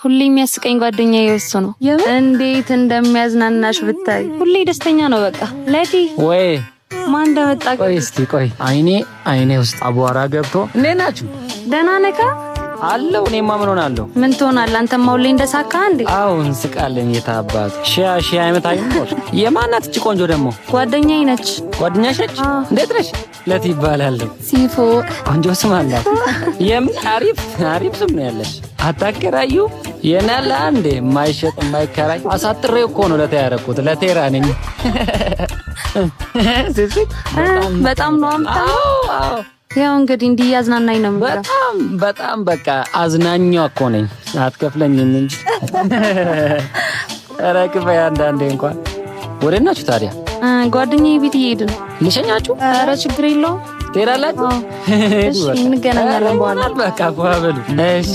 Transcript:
ሁሌ የሚያስቀኝ ጓደኛዬ እሱ ነው። እንዴት እንደሚያዝናናሽ ብታይ። ሁሌ ደስተኛ ነው። በቃ ለቲ ወይ ማን እንደመጣ ቆይ አይኔ ውስጥ አቧራ ገብቶ እንዴት ናችሁ? ደህና ነህ? አለው እኔማ ምን ሆናለሁ? ምን ትሆናለህ? አንተማ ሁሌ እንደሳካ እንዴ? አዎ እንስቃለን። የታባት ሺያ አይመታኝም ነው። የማናት እቺ ቆንጆ ደግሞ? ጓደኛዬ ነች። ጓደኛሽ ነች? እንዴት ነሽ? ለቲ ይባላል። ሲፎ ቆንጆ ስም አላት። የምን አሪፍ ስም ነው ያለሽ። አታከራዩ የናላ እንዴ? የማይሸጥ የማይከራይ አሳጥሬው እኮ ነው ለታ ያረኩት። ለቴራ ነኝ። በጣም ነው አምጣው። ያው እንግዲህ እንዲያዝናናኝ ነው የምለው። በጣም በቃ አዝናኛው እኮ ነኝ። አትከፍለኝም እንጂ ረክበ አንዳንዴ እንኳን ወዴት ናችሁ ታዲያ? ጓደኛዬ ቤት እየሄድን ልሸኛችሁ። ኧረ ችግር የለውም። ትሄዳላችሁ? እሺ እንገናኛለን በኋላ። በቃ በኋላ። እሺ